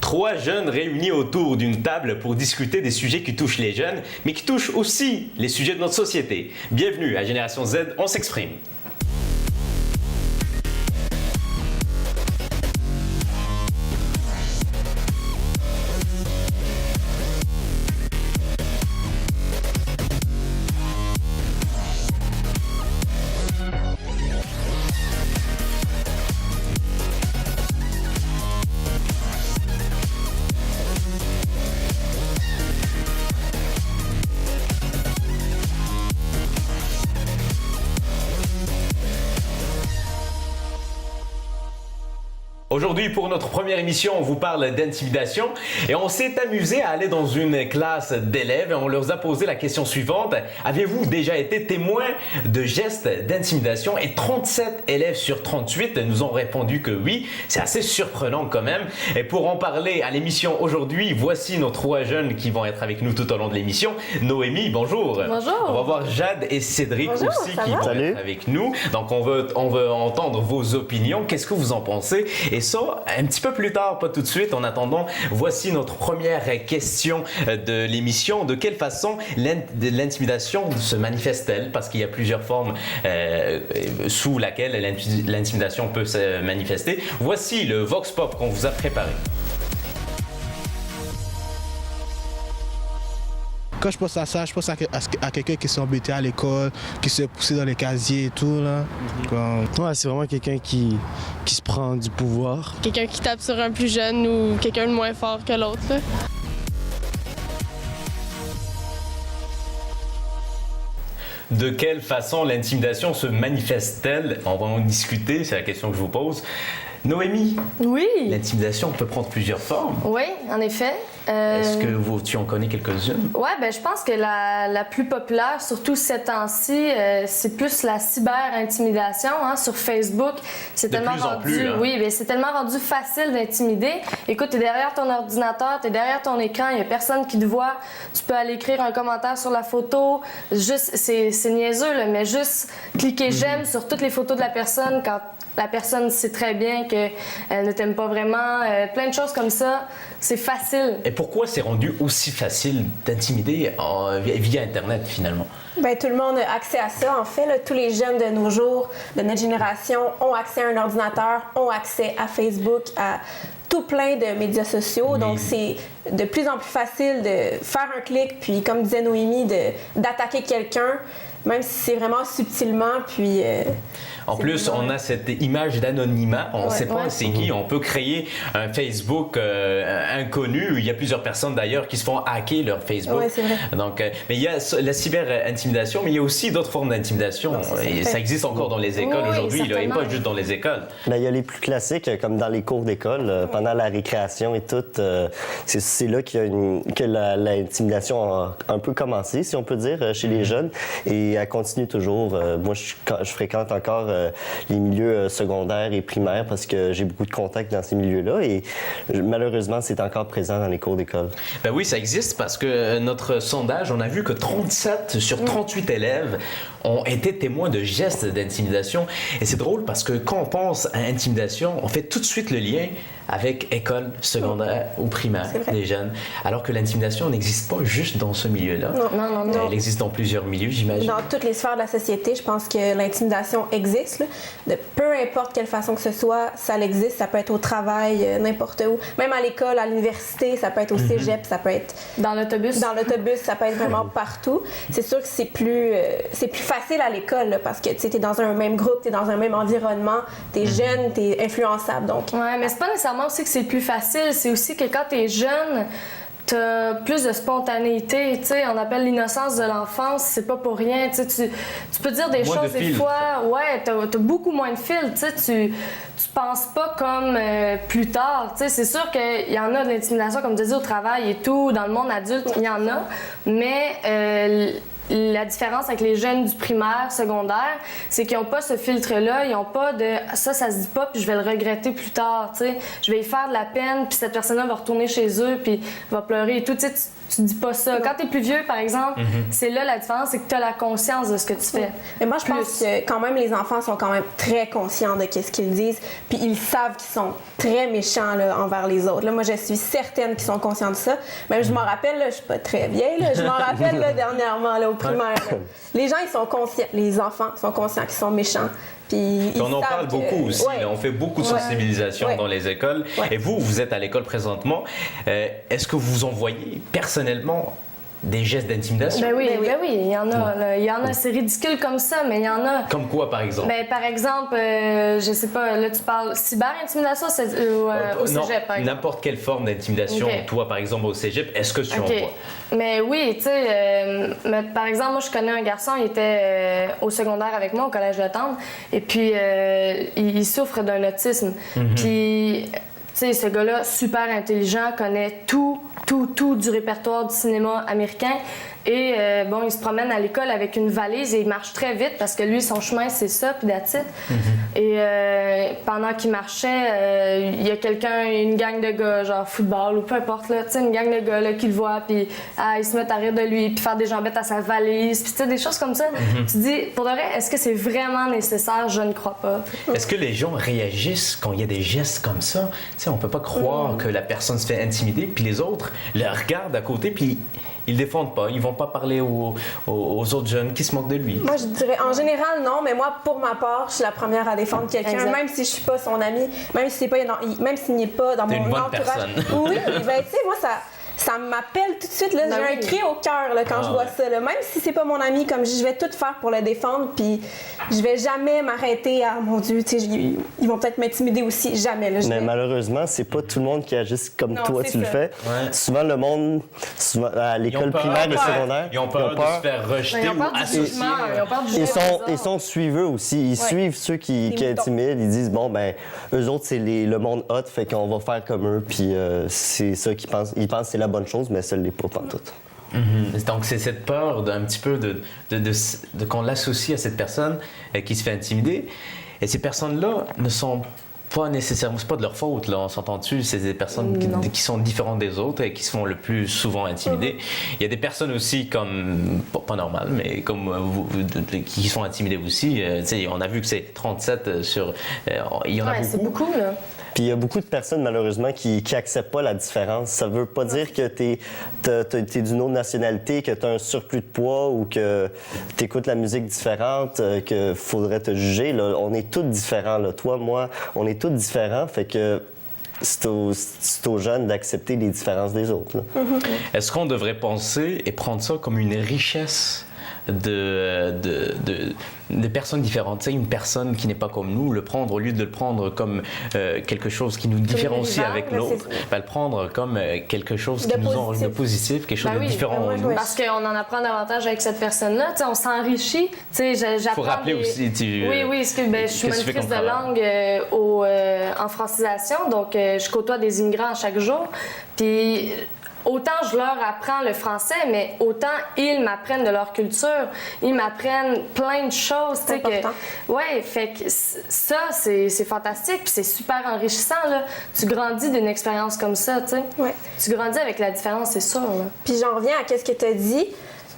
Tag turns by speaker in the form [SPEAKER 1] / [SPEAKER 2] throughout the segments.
[SPEAKER 1] Trois jeunes réunis autour d'une table pour discuter des sujets qui touchent les jeunes, mais qui touchent aussi les sujets de notre société. Bienvenue à Génération Z, on s'exprime. Aujourd'hui, pour notre première émission, on vous parle d'intimidation et on s'est amusé à aller dans une classe d'élèves et on leur a posé la question suivante. Avez-vous déjà été témoin de gestes d'intimidation? Et 37 élèves sur 38 nous ont répondu que oui. C'est assez surprenant quand même. Et pour en parler à l'émission aujourd'hui, voici nos trois jeunes qui vont être avec nous tout au long de l'émission. Noémie, bonjour.
[SPEAKER 2] Bonjour.
[SPEAKER 1] On va voir Jade et Cédric
[SPEAKER 2] bonjour,
[SPEAKER 1] aussi qui vont être avec nous. Donc on veut entendre vos opinions. Qu'est-ce que vous en pensez? Et ça, un petit peu plus tard, pas tout de suite. En attendant, voici notre première question de l'émission. De quelle façon l'intimidation se manifeste-t-elle? Parce qu'il y a plusieurs formes sous laquelle l'intimidation peut se manifester. Voici le Vox Pop qu'on vous a préparé.
[SPEAKER 3] Quand je pense à ça, je pense à quelqu'un qui s'est embêté à l'école, qui s'est poussé dans les casiers et tout. Là.
[SPEAKER 4] Ouais, c'est vraiment quelqu'un qui se prend du pouvoir.
[SPEAKER 2] Quelqu'un qui tape sur un plus jeune ou quelqu'un de moins fort que l'autre.
[SPEAKER 1] De quelle façon l'intimidation se manifeste-t-elle? On va en discuter, c'est la question que je vous pose. Noémie,
[SPEAKER 2] Oui.
[SPEAKER 1] l'intimidation peut prendre plusieurs formes.
[SPEAKER 2] Oui, en effet.
[SPEAKER 1] Est-ce que tu en connais quelques-unes?
[SPEAKER 2] Oui, ben, je pense que la plus populaire, surtout ces temps-ci, c'est plus la cyber-intimidation sur Facebook. C'est
[SPEAKER 1] De
[SPEAKER 2] tellement
[SPEAKER 1] plus en
[SPEAKER 2] rendu,
[SPEAKER 1] plus, hein?
[SPEAKER 2] Oui, ben, c'est tellement rendu facile d'intimider. Écoute, tu es derrière ton ordinateur, tu es derrière ton écran, il n'y a personne qui te voit. Tu peux aller écrire un commentaire sur la photo. Juste, c'est niaiseux, là, mais juste cliquer j'aime sur toutes les photos de la personne quand la personne sait très bien qu'elle ne t'aime pas vraiment. Plein de choses comme ça. C'est facile.
[SPEAKER 1] Et pourquoi c'est rendu aussi facile d'intimider via Internet, finalement?
[SPEAKER 5] Bien, tout le monde a accès à ça, en fait. Là. Tous les jeunes de nos jours, de notre génération, ont accès à un ordinateur, ont accès à Facebook, à tout plein de médias sociaux.
[SPEAKER 1] Oui.
[SPEAKER 5] Donc, c'est de plus en plus facile de faire un clic, puis, comme disait Noémie, d'attaquer quelqu'un, même si c'est vraiment subtilement, puis...
[SPEAKER 1] En plus, on a cette image d'anonymat. On ne sait pas c'est qui. On peut créer un Facebook inconnu. Il y a plusieurs personnes d'ailleurs qui se font hacker leur Facebook.
[SPEAKER 5] Oui, c'est vrai.
[SPEAKER 1] Donc, mais il y a la cyber-intimidation, mais il y a aussi d'autres formes d'intimidation. Et ça existe encore dans les écoles aujourd'hui, et pas juste dans les écoles.
[SPEAKER 4] Ben, il y a les plus classiques, comme dans les cours d'école, pendant la récréation et tout. C'est là que l'intimidation a un peu commencé, si on peut dire, chez les jeunes. Et elle continue toujours. Moi, je fréquente encore les milieux secondaires et primaires parce que j'ai beaucoup de contacts dans ces milieux-là et malheureusement, c'est encore présent dans les cours d'école.
[SPEAKER 1] Ben oui, ça existe parce que notre sondage, on a vu que 37 sur 38 élèves ont été témoins de gestes d'intimidation. Et c'est drôle parce que quand on pense à intimidation, on fait tout de suite le lien avec école secondaire ou primaire des jeunes, alors que l'intimidation n'existe pas juste dans ce milieu-là.
[SPEAKER 5] Non.
[SPEAKER 1] Elle existe dans plusieurs milieux, j'imagine.
[SPEAKER 5] Dans toutes les sphères de la société, je pense que l'intimidation existe. Là. De peu importe quelle façon que ce soit, ça existe. Ça peut être au travail, n'importe où. Même à l'école, à l'université, ça peut être au cégep, ça peut être...
[SPEAKER 2] Dans l'autobus.
[SPEAKER 5] Dans l'autobus, ça peut être vraiment partout. C'est sûr que c'est plus facile à l'école là, parce que tu es dans un même groupe, tu es dans un même environnement, tu es jeune, tu es influençable. Donc...
[SPEAKER 2] Oui, mais c'est pas nécessairement aussi que c'est le plus facile. C'est aussi que quand tu es jeune, t'as plus de spontanéité, tu sais, on appelle l'innocence de l'enfance, c'est pas pour rien, tu sais, tu peux dire des
[SPEAKER 1] moins
[SPEAKER 2] choses
[SPEAKER 1] de
[SPEAKER 2] des
[SPEAKER 1] filtre.
[SPEAKER 2] fois, ouais, t'as beaucoup moins de fil, tu sais, tu penses pas comme plus tard, tu sais, c'est sûr qu'il y en a de l'intimidation, comme tu dis, au travail et tout, dans le monde adulte, il y en a, mais la différence avec les jeunes du primaire, secondaire, c'est qu'ils n'ont pas ce filtre-là, ils n'ont pas de ça se dit pas, puis je vais le regretter plus tard, tu sais. Je vais y faire de la peine, puis cette personne-là va retourner chez eux, puis va pleurer et tout, tu sais, tu dis pas ça. Quand t'es plus vieux, par exemple, c'est là la différence, c'est que t'as la conscience de ce que tu fais.
[SPEAKER 5] Mais moi, je pense que quand même, les enfants sont quand même très conscients de ce qu'ils disent, puis ils savent qu'ils sont très méchants là, envers les autres. Là, moi, je suis certaine qu'ils sont conscients de ça. Même je m'en rappelle, là, je suis pas très vieille, là, je m'en rappelle là, dernièrement là, au primaire. Là. Les gens, ils sont conscients, les enfants sont conscients qu'ils sont méchants. Puis
[SPEAKER 1] on en parle beaucoup aussi.
[SPEAKER 5] Ouais.
[SPEAKER 1] On fait beaucoup de sensibilisation dans les écoles.
[SPEAKER 5] Ouais.
[SPEAKER 1] Et vous êtes à l'école présentement. Est-ce que vous en voyez personnellement des gestes d'intimidation?
[SPEAKER 2] Ben oui, il y en a. Là. Il y en a, c'est ridicule comme ça, mais il y en a.
[SPEAKER 1] Comme quoi, par exemple?
[SPEAKER 2] Ben, par exemple, je sais pas, là, tu parles cyber-intimidation au cégep, par exemple.
[SPEAKER 1] N'importe quelle forme d'intimidation, toi, par exemple, au cégep, est-ce que tu en vois?
[SPEAKER 2] Mais oui, tu sais, par exemple, moi, je connais un garçon, il était au secondaire avec moi, au collège de Tendre, et puis il souffre d'un autisme. Puis, tu sais, ce gars-là, super intelligent, connaît tout du répertoire du cinéma américain. Et bon, il se promène à l'école avec une valise et il marche très vite parce que lui, son chemin, c'est ça, puis that's it. Et pendant qu'il marchait, il y a une gang de gars, genre football ou peu importe, là, tu sais, une gang de gars là, qui le voient, puis ils se mettent à rire de lui, puis faire des jambettes à sa valise, puis tu sais, des choses comme ça. Tu te dis, pour de vrai, est-ce que c'est vraiment nécessaire? Je ne crois pas.
[SPEAKER 1] Est-ce que les gens réagissent quand il y a des gestes comme ça? Tu sais, on peut pas croire que la personne se fait intimider, puis les autres le regardent à côté, puis ils défendent pas, ils vont pas parler aux autres jeunes qui se moquent de lui.
[SPEAKER 5] Moi, je dirais, en général, non, mais moi, pour ma part, je suis la première à défendre quelqu'un, même si je suis pas son ami, même s'il n'est pas dans mon entourage.
[SPEAKER 1] Personne.
[SPEAKER 5] Oui, ben, tu sais, moi, ça m'appelle tout de suite, là, j'ai un cri au cœur là, quand je vois ça. Là. Même si c'est pas mon ami, comme je vais tout faire pour le défendre, puis je vais jamais m'arrêter à, mon Dieu, tu sais, ils vont peut-être m'intimider aussi, jamais. Là,
[SPEAKER 4] mais malheureusement, c'est pas tout le monde qui agit comme toi tu le fais. Ouais. Souvent, le monde, à l'école primaire et secondaire,
[SPEAKER 1] ils ont peur de se faire rejeter ou associer.
[SPEAKER 4] Ils sont suiveux aussi. Ils suivent ceux qui intimident. Ils disent, bon, ben, eux autres, c'est le monde hot, fait qu'on va faire comme eux, puis c'est ça qu'ils pensent. Ils pensent que c'est la bonne chose, mais ça ne l'est pas pantoute.
[SPEAKER 1] Donc, c'est cette peur d'un petit peu de qu'on l'associe à cette personne qui se fait intimider. Et ces personnes-là ne sont pas nécessairement, c'est pas de leur faute, là, on s'entend dessus, c'est des personnes qui sont différentes des autres et qui se font le plus souvent intimider. Il y a des personnes aussi comme, pas normales, mais comme vous, qui sont intimidées aussi. On a vu que c'est 37 sur... il y en a beaucoup.
[SPEAKER 2] C'est beaucoup, là.
[SPEAKER 4] Puis il y a beaucoup de personnes, malheureusement, qui n'acceptent pas la différence. Ça veut pas dire que t'es d'une autre nationalité, que tu as un surplus de poids ou que tu écoutes la musique différente, qu'il faudrait te juger. Là. On est tous différents. Là. Toi, moi, on est tous différents. Fait que c'est aux jeunes d'accepter les différences des autres. Là.
[SPEAKER 1] Est-ce qu'on devrait penser et prendre ça comme une richesse des personnes différentes, tu sais, une personne qui n'est pas comme nous, le prendre au lieu de le prendre comme quelque chose qui nous différencie avec l'autre, le prendre comme quelque chose qui nous rend de positif, quelque chose de différent en nous.
[SPEAKER 2] Parce qu'on en apprend davantage avec cette personne-là, tu sais, on s'enrichit. Tu sais, j'apprends.
[SPEAKER 1] Faut rappeler aussi.
[SPEAKER 2] Oui, je suis monitrice de langue en francisation, donc je côtoie des immigrants chaque jour, puis. Autant je leur apprends le français, mais autant ils m'apprennent de leur culture. Ils m'apprennent plein de choses.
[SPEAKER 5] C'est important.
[SPEAKER 2] Ouais, fait que ça, c'est fantastique, puis c'est super enrichissant. Là. Tu grandis d'une expérience comme ça, tu sais.
[SPEAKER 5] Ouais.
[SPEAKER 2] Tu grandis avec la différence, c'est sûr. Là.
[SPEAKER 5] Puis j'en reviens à ce que tu as dit.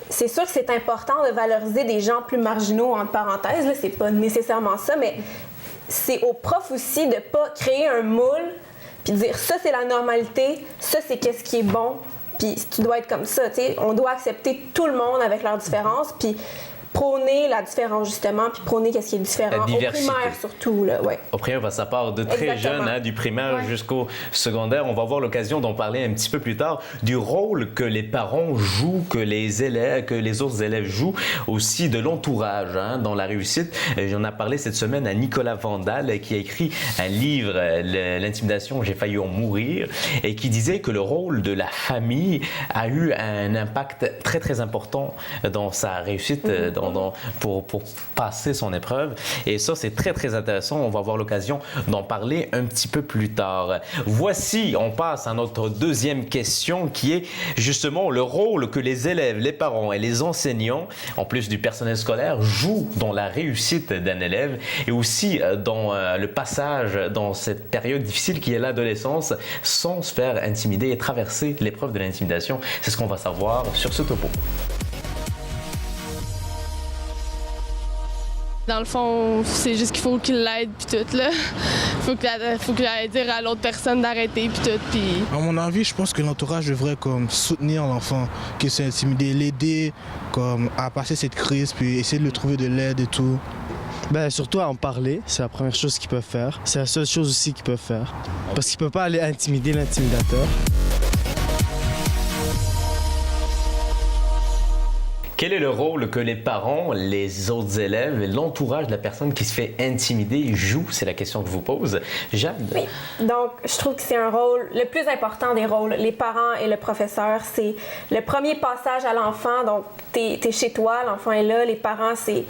[SPEAKER 5] C'est sûr que c'est important de valoriser des gens plus marginaux, entre parenthèses. Là, c'est pas nécessairement ça, mais c'est aux profs aussi de pas créer un moule puis dire ça c'est la normalité, ça c'est qu'est-ce qui est bon, puis tu dois être comme ça, tu sais, on doit accepter tout le monde avec leurs différences, puis prôner la différence justement, puis prôner qu'est-ce qui est différent au primaire surtout là, ouais.
[SPEAKER 1] Au primaire, ça part de très jeune, hein, du primaire jusqu'au secondaire. On va avoir l'occasion d'en parler un petit peu plus tard du rôle que les parents jouent, que les élèves, que les autres élèves jouent, aussi de l'entourage hein, dans la réussite. J'en ai parlé cette semaine à Nicolas Vandal qui a écrit un livre, L'intimidation, j'ai failli en mourir, et qui disait que le rôle de la famille a eu un impact très très important dans sa réussite, dans pour passer son épreuve. Et ça, c'est très, très intéressant. On va avoir l'occasion d'en parler un petit peu plus tard. Voici, on passe à notre deuxième question qui est justement le rôle que les élèves, les parents et les enseignants, en plus du personnel scolaire, jouent dans la réussite d'un élève et aussi dans le passage dans cette période difficile qui est l'adolescence sans se faire intimider et traverser l'épreuve de l'intimidation. C'est ce qu'on va savoir sur ce topo.
[SPEAKER 6] Dans le fond, c'est juste qu'il faut qu'il l'aide puis tout là. Faut qu'il aille dire à l'autre personne d'arrêter puis tout puis.
[SPEAKER 3] À mon avis, je pense que l'entourage devrait comme soutenir l'enfant qui s'est intimidé, l'aider comme à passer cette crise, puis essayer de lui trouver de l'aide et tout.
[SPEAKER 7] Ben, surtout à en parler, c'est la première chose qu'ils peuvent faire. C'est la seule chose aussi qu'ils peuvent faire. Parce qu'ils ne peuvent pas aller intimider l'intimidateur.
[SPEAKER 1] Quel est le rôle que les parents, les autres élèves et l'entourage de la personne qui se fait intimider jouent? C'est la question que je vous pose. Jade?
[SPEAKER 5] Oui. Donc, je trouve que c'est un rôle, le plus important des rôles, les parents et le professeur, c'est le premier passage à l'enfant. Donc, t'es chez toi, l'enfant est là, les parents, c'est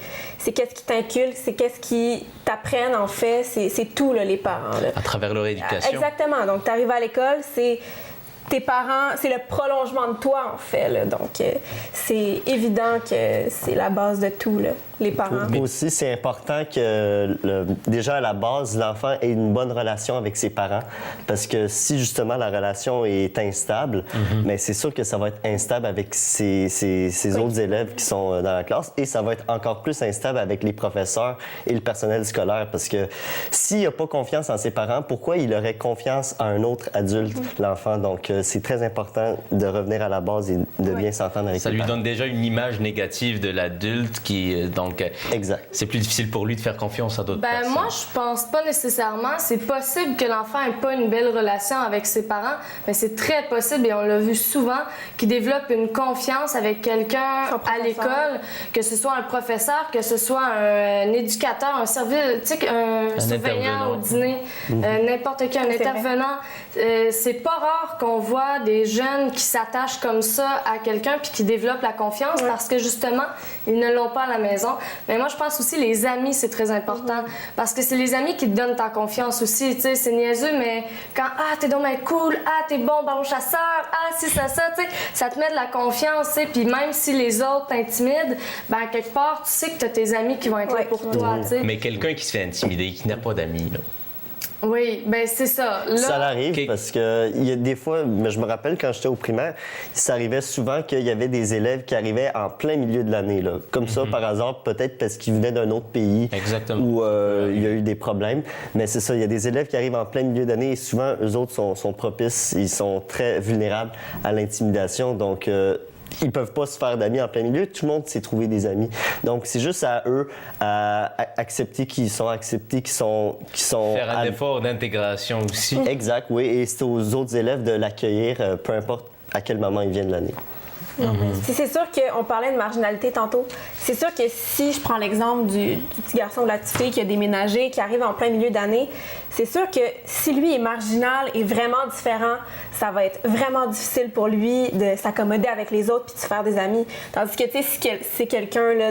[SPEAKER 5] qu'est-ce qui t'inculque, c'est qu'est-ce qui t'apprennent en fait, c'est tout, là, les parents. Là.
[SPEAKER 1] À travers leur éducation.
[SPEAKER 5] Exactement. Donc, tu arrives à l'école, c'est tes parents, c'est le prolongement de toi, en fait. Là. Donc, c'est évident que c'est la base de tout, là, les parents.
[SPEAKER 4] Mais aussi, c'est important que, déjà à la base, l'enfant ait une bonne relation avec ses parents. Parce que si, justement, la relation est instable, mais c'est sûr que ça va être instable avec ses autres élèves qui sont dans la classe et ça va être encore plus instable avec les professeurs et le personnel scolaire. Parce que s'il n'a pas confiance en ses parents, pourquoi il aurait confiance à un autre adulte, l'enfant? Donc, c'est très important de revenir à la base et de bien s'entendre avec
[SPEAKER 1] ça
[SPEAKER 4] les
[SPEAKER 1] lui
[SPEAKER 4] parents.
[SPEAKER 1] donne déjà une image négative de l'adulte qui, donc,
[SPEAKER 4] exact.
[SPEAKER 1] C'est plus difficile pour lui de faire confiance à d'autres personnes.
[SPEAKER 2] Moi, je pense pas nécessairement. C'est possible que l'enfant ait pas une belle relation avec ses parents, mais c'est très possible, et on l'a vu souvent, qu'il développe une confiance avec quelqu'un à l'école, que ce soit un professeur, que ce soit un éducateur, un service, tu sais, un surveillant au dîner, n'importe qui, un intervenant. C'est pas rare qu'on voit des jeunes qui s'attachent comme ça à quelqu'un puis qui développent la confiance parce que justement, ils ne l'ont pas à la maison. Mais moi, je pense aussi les amis, c'est très important parce que c'est les amis qui te donnent ta confiance aussi. Tu sais, c'est niaiseux, mais quand t'es donc bien cool, t'es bon ballon chasseur, si ça, tu sais, ça te met de la confiance, tu sais. Puis même si les autres t'intimident, ben quelque part, tu sais que t'as tes amis qui vont être là pour toi, tu sais.
[SPEAKER 1] Mais quelqu'un qui se fait intimider, qui n'a pas d'amis, là.
[SPEAKER 2] Oui, ben c'est ça. Là,
[SPEAKER 4] ça l'arrive parce que il y a des fois, mais je me rappelle quand j'étais au primaire, ça arrivait souvent qu'il y avait des élèves qui arrivaient en plein milieu de l'année, là, comme ça par hasard, peut-être parce qu'ils venaient d'un autre pays où il y a eu des problèmes. Mais c'est ça, il y a des élèves qui arrivent en plein milieu d'année et souvent eux autres sont propices, ils sont très vulnérables à l'intimidation, donc. Ils peuvent pas se faire d'amis en plein milieu. Tout le monde s'est trouvé des amis. Donc, c'est juste à eux à accepter qu'ils sont acceptés, qu'ils sont
[SPEAKER 1] faire un effort d'intégration aussi.
[SPEAKER 4] Exact, oui. Et c'est aux autres élèves de l'accueillir, peu importe à quel moment ils viennent de l'année.
[SPEAKER 5] C'est sûr qu'on parlait de marginalité tantôt. C'est sûr que si je prends l'exemple du petit garçon ou de la petite fille qui a déménagé, qui arrive en plein milieu d'année, c'est sûr que si lui est marginal et vraiment différent, ça va être vraiment difficile pour lui de s'accommoder avec les autres puis de se faire des amis. Tandis que, tu sais, si c'est quelqu'un là,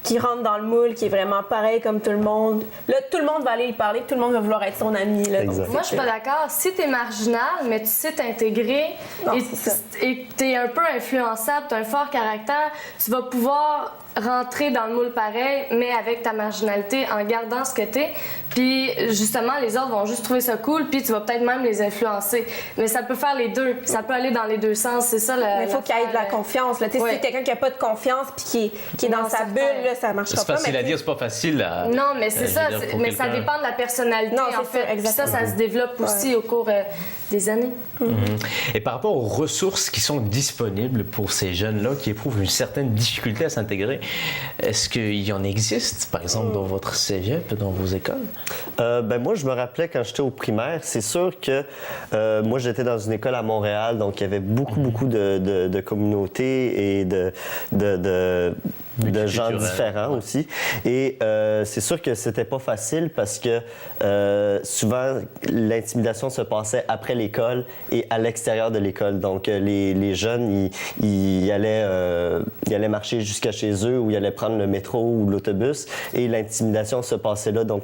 [SPEAKER 5] qui rentre dans le moule, qui est vraiment pareil comme tout le monde, là, tout le monde va aller lui parler, tout le monde va vouloir être son ami. Là, donc,
[SPEAKER 2] moi, je suis pas d'accord. Si t'es marginal, mais tu sais t'intégrer et t'es un peu influençable, t'as un fort caractère, tu vas pouvoir rentrer dans le moule pareil, mais avec ta marginalité, en gardant ce que t'es. Puis, justement, les autres vont juste trouver ça cool, puis tu vas peut-être même les influencer. Mais ça peut faire les deux. Ça peut aller dans les deux sens. C'est ça,
[SPEAKER 5] mais il faut qu'il y ait de la confiance. Là. Si c'est quelqu'un qui n'a pas de confiance puis qui est dans sa bulle, là, ça ne marchera pas.
[SPEAKER 1] C'est facile à dire, c'est pas facile à...
[SPEAKER 2] Non, mais c'est ça. Mais ça dépend de la personnalité, en fait. Puis ça se développe aussi au cours des années.
[SPEAKER 1] Et par rapport aux ressources qui sont disponibles pour ces jeunes-là qui éprouvent une certaine difficulté à s'intégrer, est-ce qu'il y en existe, par exemple, dans votre cégep, dans vos écoles?
[SPEAKER 4] Moi, je me rappelais quand j'étais au primaire, c'est sûr que moi, j'étais dans une école à Montréal, donc il y avait beaucoup de communautés et de gens différents aussi. Et c'est sûr que c'était pas facile parce que souvent, l'intimidation se passait après l'école et à l'extérieur de l'école. Donc, les jeunes, ils allaient marcher jusqu'à chez eux ou ils allaient prendre le métro ou l'autobus et l'intimidation se passait là. Donc,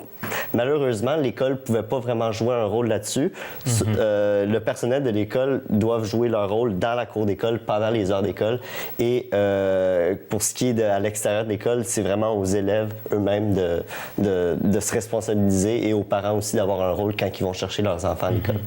[SPEAKER 4] malheureusement, l'école pouvait pas vraiment jouer un rôle là-dessus. Le personnel de l'école doivent jouer leur rôle dans la cour d'école, pendant les heures d'école. Et pour ce qui est à l'extérieur de l'école, c'est vraiment aux élèves eux-mêmes de se responsabiliser et aux parents aussi d'avoir un rôle quand ils vont chercher leurs enfants à l'école.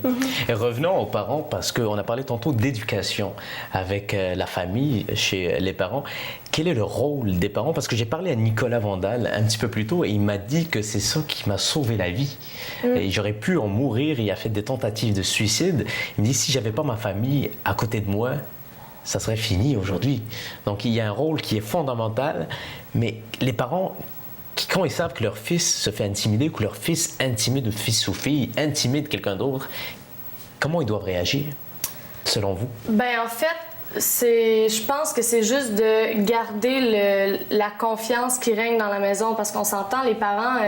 [SPEAKER 1] Et revenons aux parents parce qu'on a parlé tantôt d'éducation avec la famille, chez les parents. Quel est le rôle des parents? Parce que j'ai parlé à Nicolas Vandal un petit peu plus tôt et il m'a dit que c'est ça qui m'a sauvé la vie. Et j'aurais pu en mourir. Il a fait des tentatives de suicide. Il me dit, si j'avais pas ma famille à côté de moi, ça serait fini aujourd'hui. Donc, il y a un rôle qui est fondamental, mais les parents, quand ils savent que leur fils se fait intimider, que leur fils intimide, fils ou fille intimide quelqu'un d'autre, comment ils doivent réagir, selon vous?
[SPEAKER 2] Ben en fait, je pense que c'est juste de garder la confiance qui règne dans la maison, parce qu'on s'entend, les parents...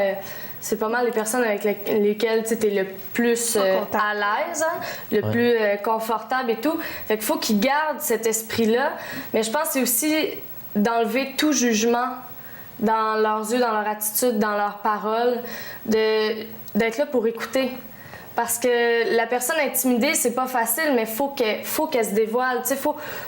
[SPEAKER 2] c'est pas mal les personnes avec lesquelles tu es le plus à l'aise, hein, le plus confortable et tout. Fait qu'il faut qu'ils gardent cet esprit-là. Mais je pense que c'est aussi d'enlever tout jugement dans leurs yeux, dans leur attitude, dans leurs paroles, d'être là pour écouter. Parce que la personne intimidée, c'est pas facile, mais faut qu'elle se dévoile.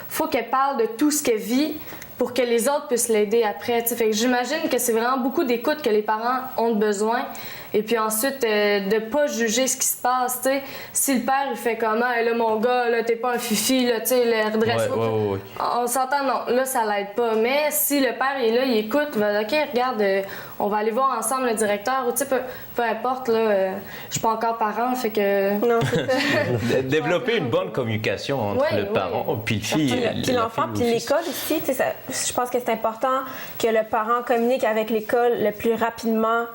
[SPEAKER 2] Faut qu'elle parle de tout ce qu'elle vit pour que les autres puissent l'aider après. T'sais. Fait que j'imagine que c'est vraiment beaucoup d'écoute que les parents ont besoin. Et puis ensuite, de pas juger ce qui se passe. T'sais. Si le père, il fait comment, hey, là, mon gars, là, t'es pas un fifi, là, le redresse-toi. On s'entend, non, là, ça l'aide pas. Mais si le père est là, il écoute, va, OK, regarde, on va aller voir ensemble le directeur, ou peu importe, là, je suis pas encore parent, fait que...
[SPEAKER 5] Non, c'est ça.
[SPEAKER 1] Développer une bonne communication entre le parent puis le fille.
[SPEAKER 5] Puis l'enfant, puis l'école aussi, je pense que c'est important que le parent communique avec l'école le plus rapidement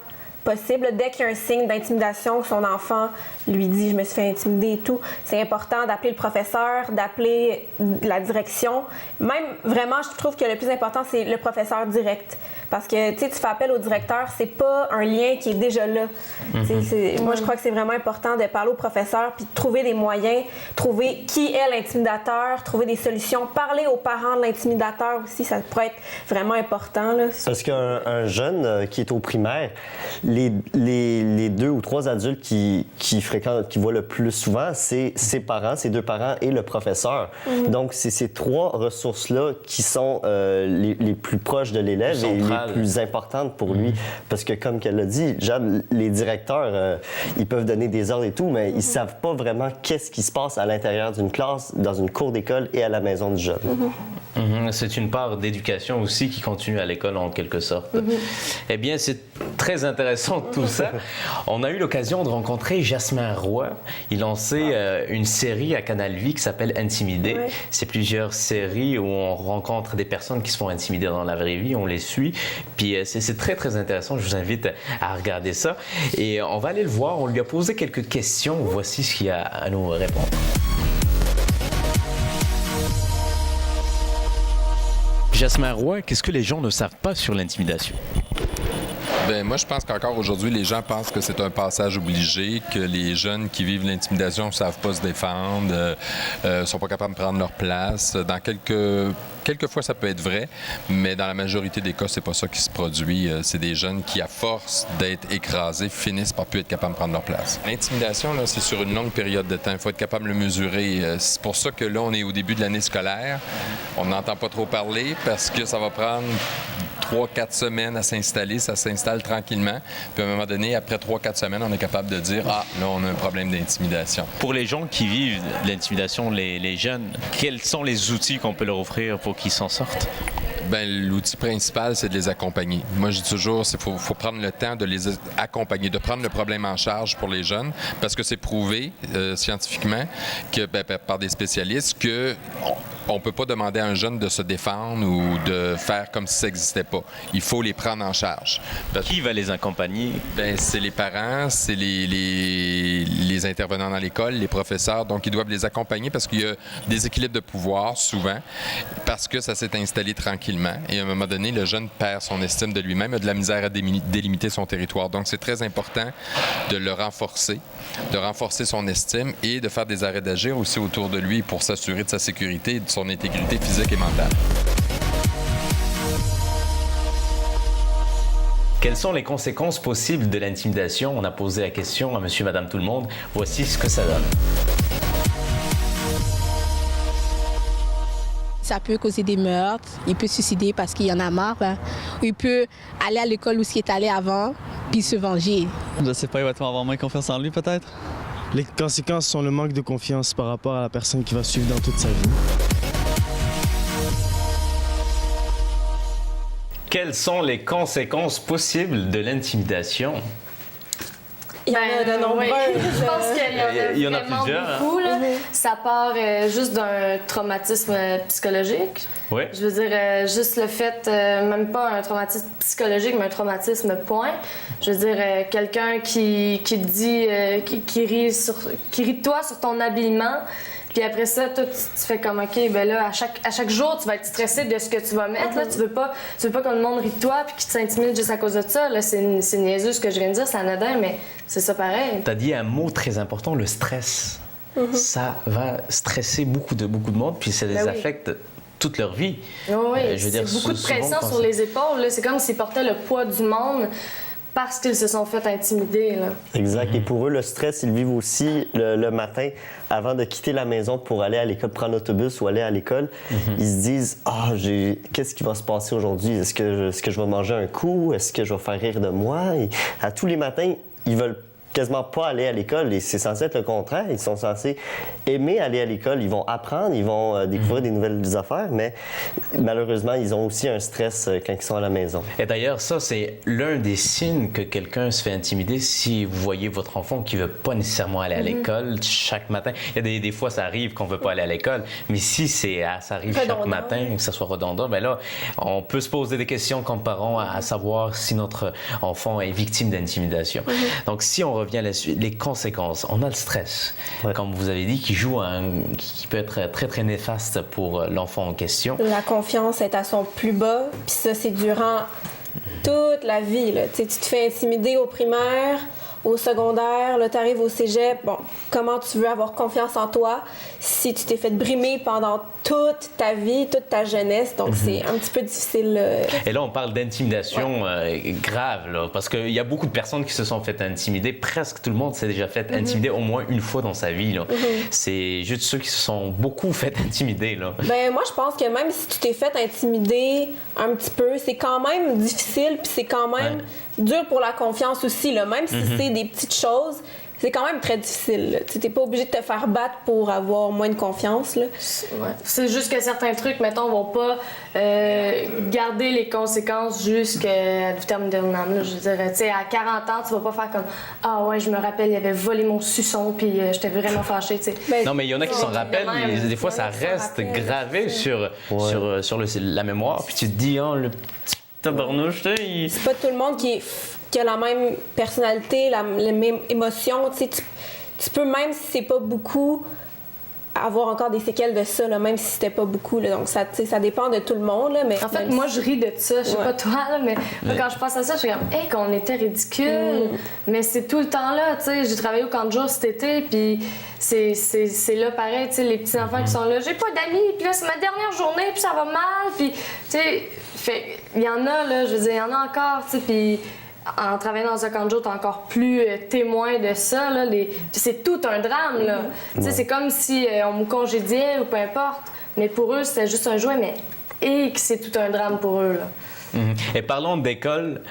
[SPEAKER 5] possible. Dès qu'il y a un signe d'intimidation, que son enfant lui dit « je me suis fait intimider » et tout, c'est important d'appeler le professeur, d'appeler la direction. Même, vraiment, je trouve que le plus important, c'est le professeur direct. Parce que, tu fais appel au directeur, c'est pas un lien qui est déjà là. Moi, je crois que c'est vraiment important de parler au professeur puis de trouver des moyens, trouver qui est l'intimidateur, trouver des solutions, parler aux parents de l'intimidateur aussi, ça pourrait être vraiment important. Là.
[SPEAKER 4] Parce qu'un jeune qui est au primaire, les 2 ou 3 adultes qui voient le plus souvent, c'est ses parents, ses 2 parents et le professeur. Donc, c'est ces 3 ressources-là qui sont les plus proches de l'élève et les plus importantes pour lui. Parce que, comme qu'elle l'a dit, Jade, les directeurs, ils peuvent donner des ordres et tout, mais ils savent pas vraiment qu'est-ce qui se passe à l'intérieur d'une classe, dans une cour d'école et à la maison du jeune.
[SPEAKER 1] C'est une part d'éducation aussi qui continue à l'école en quelque sorte. Eh bien, c'est très intéressant tout ça. On a eu l'occasion de rencontrer Jasmin Roy. Il lançait une série à Canal Vie qui s'appelle Intimidé. C'est plusieurs séries où on rencontre des personnes qui se font intimider dans la vraie vie, on les suit. Puis c'est très, très intéressant. Je vous invite à regarder ça. Et on va aller le voir. On lui a posé quelques questions. Voici ce qu'il y a à nous répondre. Jasmin Roy, qu'est-ce que les gens ne savent pas sur l'intimidation?
[SPEAKER 8] Bien, moi, je pense qu'encore aujourd'hui, les gens pensent que c'est un passage obligé, que les jeunes qui vivent l'intimidation ne savent pas se défendre, ne sont pas capables de prendre leur place. Dans quelques fois, ça peut être vrai, mais dans la majorité des cas, c'est pas ça qui se produit. C'est des jeunes qui, à force d'être écrasés, finissent par plus être capables de prendre leur place. L'intimidation, là, c'est sur une longue période de temps. Il faut être capable de le mesurer. C'est pour ça que là, on est au début de l'année scolaire. On n'entend pas trop parler parce que ça va prendre 3-4 semaines à s'installer. Ça s'installe tranquillement. Puis à un moment donné, après 3-4 semaines, on est capable de dire « Ah, là, on a un problème d'intimidation ».
[SPEAKER 1] Pour les gens qui vivent l'intimidation, les jeunes, quels sont les outils qu'on peut leur offrir pour qu'ils s'en sortent?
[SPEAKER 8] Bien, l'outil principal, c'est de les accompagner. Moi, je dis toujours, il faut prendre le temps de les accompagner, de prendre le problème en charge pour les jeunes, parce que c'est prouvé scientifiquement que, par des spécialistes que on ne peut pas demander à un jeune de se défendre ou de faire comme si ça n'existait pas. Il faut les prendre en charge.
[SPEAKER 1] Qui va les accompagner?
[SPEAKER 8] Bien, c'est les parents, c'est les intervenants dans l'école, les professeurs. Donc, ils doivent les accompagner parce qu'il y a des équilibres de pouvoir, souvent, parce que ça s'est installé tranquillement. Et à un moment donné, le jeune perd son estime de lui-même, a de la misère à délimiter son territoire. Donc, c'est très important de le renforcer, de renforcer son estime et de faire des arrêts d'agir aussi autour de lui pour s'assurer de sa sécurité et de son intégrité physique et mentale.
[SPEAKER 1] Quelles sont les conséquences possibles de l'intimidation? On a posé la question à monsieur, madame, tout le monde. Voici ce que ça donne.
[SPEAKER 9] Ça peut causer des meurtres, il peut se suicider parce qu'il y en a marre. Hein. Il peut aller à l'école où il est allé avant, puis se venger.
[SPEAKER 10] Je sais pas, il va avoir moins confiance en lui peut-être.
[SPEAKER 7] Les conséquences sont le manque de confiance par rapport à la personne qui va suivre dans toute sa vie.
[SPEAKER 1] Quelles sont les conséquences possibles de l'intimidation?
[SPEAKER 5] Il y en a de nombreuses.
[SPEAKER 2] Je pense qu'il y en a vraiment
[SPEAKER 1] plusieurs,
[SPEAKER 2] beaucoup. Là. Ça part juste d'un traumatisme psychologique.
[SPEAKER 1] Oui.
[SPEAKER 2] Je veux dire, juste le fait, même pas un traumatisme psychologique, mais un traumatisme point. Je veux dire, quelqu'un qui te dit, qui rit de toi sur ton habillement. Puis après ça, toi, tu fais comme, OK, ben là, à chaque jour, tu vas être stressé de ce que tu vas mettre. Là. Tu veux pas que le monde rit de toi puis qu'il t'intimide juste à cause de ça. Là, c'est niaiseux ce que je viens de dire, c'est anodin, mais c'est ça pareil.
[SPEAKER 1] Tu as dit un mot très important, le stress. Ça va stresser beaucoup de monde, puis ça les affecte toute leur vie.
[SPEAKER 2] Oui,
[SPEAKER 1] je veux dire,
[SPEAKER 2] c'est beaucoup de pression sur les épaules. Là. C'est comme s'ils portaient le poids du monde parce qu'ils se sont fait intimider. Là.
[SPEAKER 4] Exact. Et pour eux, le stress, ils le vivent aussi le matin avant de quitter la maison pour aller à l'école, prendre l'autobus ou aller à l'école. Ils se disent « Ah, qu'est-ce qui va se passer aujourd'hui? Est-ce que je vais manger un coup? Est-ce que je vais faire rire de moi? » Et à tous les matins, ils veulent quasiment pas aller à l'école et c'est censé être le contraire. Ils sont censés aimer aller à l'école, ils vont apprendre, ils vont découvrir des nouvelles affaires, mais malheureusement, ils ont aussi un stress quand ils sont à la maison.
[SPEAKER 1] Et d'ailleurs, ça, c'est l'un des signes que quelqu'un se fait intimider si vous voyez votre enfant qui veut pas nécessairement aller à l'école chaque matin. Il y a des fois, ça arrive qu'on veut pas aller à l'école, mais si ça arrive chaque matin, que ça soit redondant, bien là, on peut se poser des questions comme parents à savoir si notre enfant est victime d'intimidation. Donc, si on revient à la suite, les conséquences. On a le stress, comme vous avez dit, qui peut être très, très néfaste pour l'enfant en question.
[SPEAKER 5] La confiance est à son plus bas, puis ça, c'est durant toute la vie. Là. Tu te fais intimider au primaire, au secondaire, là, tu arrives au cégep. Bon, comment tu veux avoir confiance en toi si tu t'es fait brimer pendant toute ta vie, toute ta jeunesse? Donc, c'est un petit peu difficile.
[SPEAKER 1] Et là, on parle d'intimidation grave, là, parce qu'il y a beaucoup de personnes qui se sont fait intimider. Presque tout le monde s'est déjà fait intimider au moins une fois dans sa vie. Là. C'est juste ceux qui se sont beaucoup fait intimider. Là.
[SPEAKER 5] Ben, moi, je pense que même si tu t'es fait intimider un petit peu, c'est quand même difficile, puis c'est quand même dur pour la confiance aussi. Là. Même si c'est des petites choses, c'est quand même très difficile. Tu n'es pas obligé de te faire battre pour avoir moins de confiance. Là.
[SPEAKER 2] Ouais. C'est juste que certains trucs, mettons, vont pas garder les conséquences jusqu'à du terme éternel. Je veux dire, tu sais, à 40 ans, tu vas pas faire comme « Ah ouais, je me rappelle, il avait volé mon suçon, puis j'étais vraiment fâchée. »
[SPEAKER 1] Non, mais il y en a qui s'en rappellent, mais des fois, ça reste gravé sur la mémoire. Puis tu te dis « Oh, le petit tabarnouche, il... »
[SPEAKER 5] C'est pas tout le monde qui a la même personnalité, les mêmes émotions. Tu peux, même si c'est pas beaucoup, avoir encore des séquelles de ça, là, même si c'était pas beaucoup. Là. Donc, ça dépend de tout le monde. Là, mais
[SPEAKER 2] en fait, moi, je ris de ça. Je sais pas toi, là, mais quand je pense à ça, je suis comme, hey, qu'on était ridicule. Mais c'est tout le temps là. J'ai travaillé au camp de jour cet été, puis c'est là pareil. Les petits enfants qui sont là, j'ai pas d'amis, puis là, c'est ma dernière journée, puis ça va mal. Puis, il y en a, là, je veux dire, il y en a encore, puis. En travaillant dans un camp de jour, t'es encore plus témoin de ça. Là, c'est tout un drame. Là. C'est comme si on me congédiait ou peu importe. Mais pour eux, c'était juste un jouet, mais que c'est tout un drame pour eux. Là.
[SPEAKER 1] Et parlons d'école.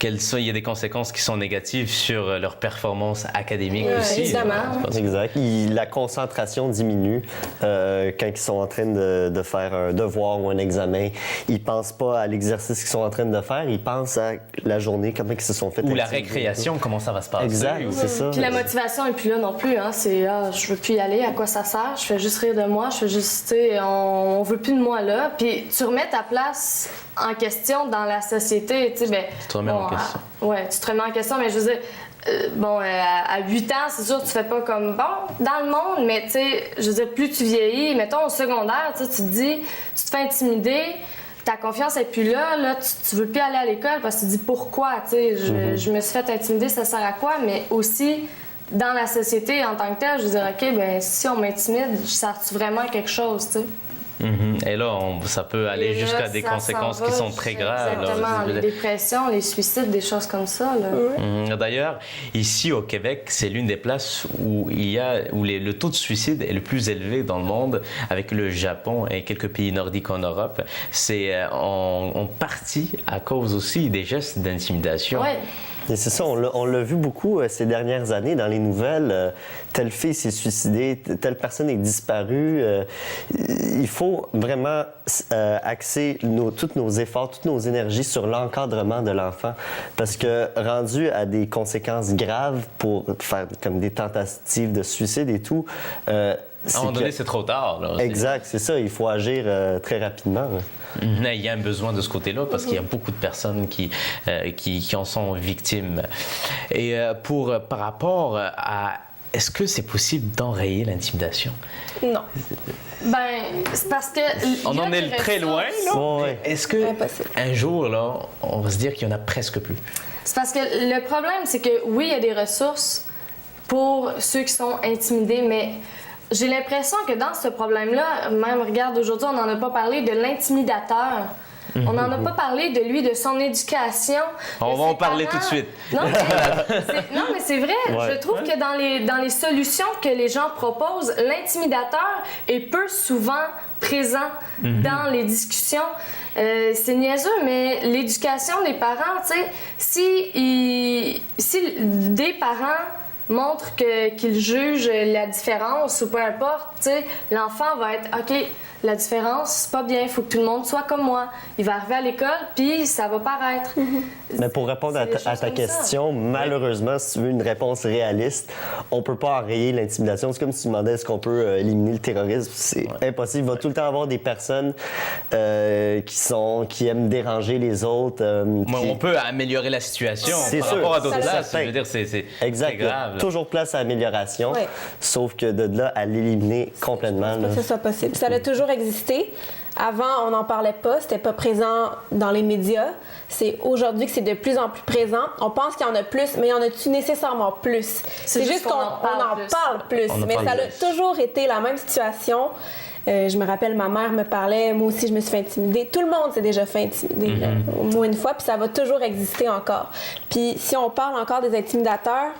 [SPEAKER 1] il y a des conséquences qui sont négatives sur leur performance académique aussi.
[SPEAKER 2] Évidemment.
[SPEAKER 4] Exact. La concentration diminue quand ils sont en train de faire un devoir ou un examen. Ils pensent pas à l'exercice qu'ils sont en train de faire, ils pensent à la journée, comment ils se sont fait.
[SPEAKER 1] Ou la récréation, comment ça va se passer.
[SPEAKER 4] Exact, c'est ça.
[SPEAKER 2] Puis la motivation n'est plus là non plus. Hein. C'est je veux plus y aller, à quoi ça sert? Je fais juste rire de moi, je fais juste, on veut plus de moi là. Puis tu remets ta place en question dans la société. Tu
[SPEAKER 1] te remets en question.
[SPEAKER 2] Ouais, tu te remets en question, mais je veux dire, à 8 ans, c'est sûr, tu fais pas comme dans le monde, mais tu sais, je veux dire, plus tu vieillis, mettons au secondaire, tu te dis, tu te fais intimider. Ta confiance n'est plus là, tu veux plus aller à l'école parce que tu te dis pourquoi, tu sais, je me suis fait intimider, ça sert à quoi, mais aussi dans la société en tant que telle, je veux dire, OK, ben si on m'intimide, sert-tu vraiment à quelque chose, tu sais?
[SPEAKER 1] Et là, ça peut aller jusqu'à des conséquences qui sont très graves.
[SPEAKER 2] Exactement, les dépressions, les suicides, des choses comme ça. Là.
[SPEAKER 1] D'ailleurs, ici au Québec, c'est l'une des places où le taux de suicide est le plus élevé dans le monde, avec le Japon et quelques pays nordiques en Europe. C'est en partie à cause aussi des gestes d'intimidation.
[SPEAKER 2] Ouais.
[SPEAKER 4] Et c'est ça, on l'a vu beaucoup ces dernières années dans les nouvelles. Telle fille s'est suicidée, telle personne est disparue. Il faut vraiment axer tous nos efforts, toutes nos énergies sur l'encadrement de l'enfant. Parce que rendu à des conséquences graves pour faire comme des tentatives de suicide et tout,
[SPEAKER 1] à un moment donné, c'est trop tard. Là,
[SPEAKER 4] exact, c'est ça. Il faut agir très rapidement.
[SPEAKER 1] Il y a un besoin de ce côté-là parce qu'il y a beaucoup de personnes qui en sont victimes. Et par rapport à... Est-ce que c'est possible d'enrayer l'intimidation?
[SPEAKER 5] Non.
[SPEAKER 2] Ben, c'est parce que...
[SPEAKER 1] On en est très loin, là.
[SPEAKER 4] Ouais.
[SPEAKER 1] Est-ce qu'un jour, là, on va se dire qu'il y en a presque plus?
[SPEAKER 2] C'est parce que le problème, c'est que oui, il y a des ressources pour ceux qui sont intimidés, mais... J'ai l'impression que dans ce problème-là, même, regarde, aujourd'hui, on n'en a pas parlé de l'intimidateur. On n'en a pas parlé de lui, de son éducation.
[SPEAKER 1] On va en parler tout de suite.
[SPEAKER 2] Non, mais c'est vrai. Ouais. Je trouve que dans les solutions que les gens proposent, l'intimidateur est peu souvent présent dans les discussions. C'est niaiseux, mais l'éducation des parents, tu sais, si des parents montre qu'ils jugent la différence ou peu importe, tu sais, l'enfant va être OK, la différence, c'est pas bien, il faut que tout le monde soit comme moi. Il va arriver à l'école, puis ça va paraître.
[SPEAKER 4] Mais pour répondre à ta question, malheureusement, si tu veux une réponse réaliste, on peut pas enrayer l'intimidation. C'est comme si tu demandais est-ce qu'on peut éliminer le terrorisme. C'est impossible. Il va tout le temps avoir des personnes qui aiment déranger les autres.
[SPEAKER 1] On peut améliorer la situation par rapport à d'autres places. Je veux dire, c'est grave.
[SPEAKER 4] Il y a toujours place à amélioration, sauf que de là à l'éliminer complètement.
[SPEAKER 5] C'est pas que ce soit possible. Ça a toujours existé. Avant, on n'en parlait pas, c'était pas présent dans les médias. C'est aujourd'hui que c'est de plus en plus présent. On pense qu'il y en a plus, mais il y en a-tu nécessairement plus? C'est juste qu'on en parle plus. Mais ça a toujours été la même situation. Je me rappelle, ma mère me parlait, moi aussi je me suis fait intimider. Tout le monde s'est déjà fait intimider, au moins une fois, puis ça va toujours exister encore. Puis si on parle encore des intimidateurs,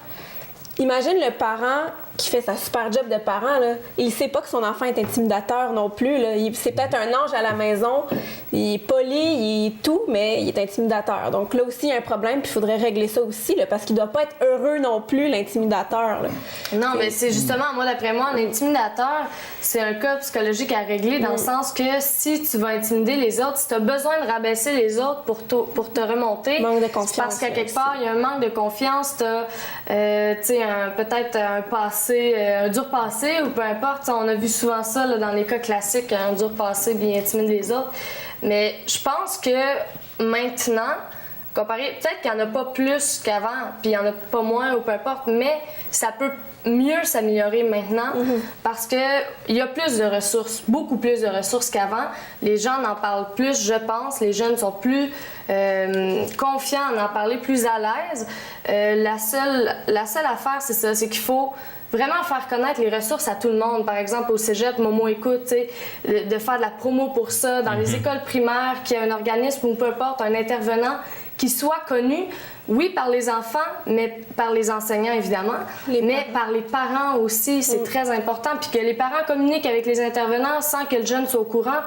[SPEAKER 5] imagine le parent qui fait sa super job de parent, là. Il sait pas que son enfant est intimidateur non plus. C'est peut-être un ange à la maison, il est poli, il est tout, mais il est intimidateur. Donc là aussi, il y a un problème, puis il faudrait régler ça aussi, là, parce qu'il doit pas être heureux non plus, l'intimidateur. Là.
[SPEAKER 2] Non, mais c'est justement, moi, d'après moi, l'intimidateur, c'est un cas psychologique à régler dans le sens que si tu vas intimider les autres, si tu as besoin de rabaisser les autres pour te remonter,
[SPEAKER 5] manque de confiance,
[SPEAKER 2] parce qu'à quelque part, il y a un manque de confiance, tu as peut-être un passé, un dur passé ou peu importe. On a vu souvent ça là, dans les cas classiques, un dur passé bien intimide les autres. Mais je pense que maintenant, comparé, peut-être qu'il n'y en a pas plus qu'avant, puis il n'y en a pas moins ou peu importe, mais ça peut mieux s'améliorer maintenant parce qu'il y a plus de ressources, beaucoup plus de ressources qu'avant. Les gens en parlent plus, je pense. Les jeunes sont plus confiants à en parler, plus à l'aise. La seule affaire, c'est ça, c'est qu'il faut vraiment faire connaître les ressources à tout le monde. Par exemple, au cégep, Momo Écoute, de faire de la promo pour ça, dans les écoles primaires, qu'il y ait un organisme ou peu importe, un intervenant qui soit connu, oui, par les enfants, mais par les enseignants, évidemment, mais par les parents aussi, c'est très important. Puis que les parents communiquent avec les intervenants sans que le jeune soit au courant.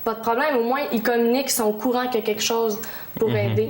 [SPEAKER 2] pas de problème. Au moins, ils communiquent, ils sont au courant qu'il y a quelque chose pour aider.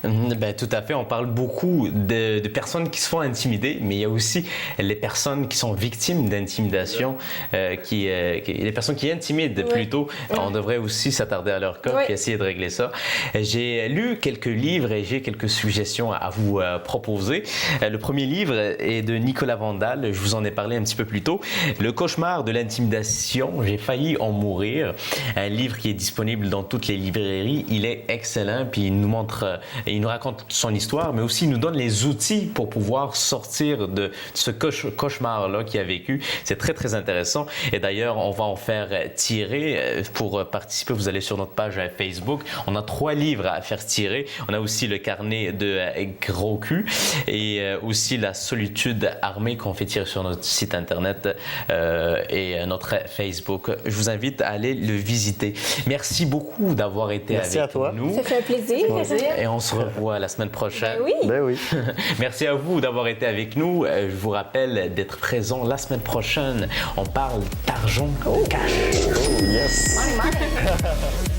[SPEAKER 1] Ben, tout à fait. On parle beaucoup de personnes qui se font intimider, mais il y a aussi les personnes qui sont victimes d'intimidation, les personnes qui intimident plutôt. On devrait aussi s'attarder à leur cas et essayer de régler ça. J'ai lu quelques livres et j'ai quelques suggestions à vous proposer. Le premier livre est de Nicolas Vandal. Je vous en ai parlé un petit peu plus tôt. Le cauchemar de l'intimidation. J'ai failli en mourir. Un livre qui est disponible dans toutes les librairies. Il est excellent, puis il nous montre... il nous raconte son histoire, mais aussi il nous donne les outils pour pouvoir sortir de ce cauchemar-là qu'il a vécu. C'est très, très intéressant. Et d'ailleurs, on va en faire tirer. Pour participer, vous allez sur notre page Facebook. On a 3 livres à faire tirer. On a aussi le carnet de Gros Cul et aussi la solitude armée qu'on fait tirer sur notre site Internet et notre Facebook. Je vous invite à aller le visiter. Merci beaucoup d'avoir été avec nous.
[SPEAKER 5] Ça fait un plaisir.
[SPEAKER 1] Et on se revoit la semaine prochaine.
[SPEAKER 4] Ben oui.
[SPEAKER 1] Merci à vous d'avoir été avec nous. Je vous rappelle d'être présent la semaine prochaine. On parle d'argent, cash.
[SPEAKER 4] Oh, yes.
[SPEAKER 2] Money.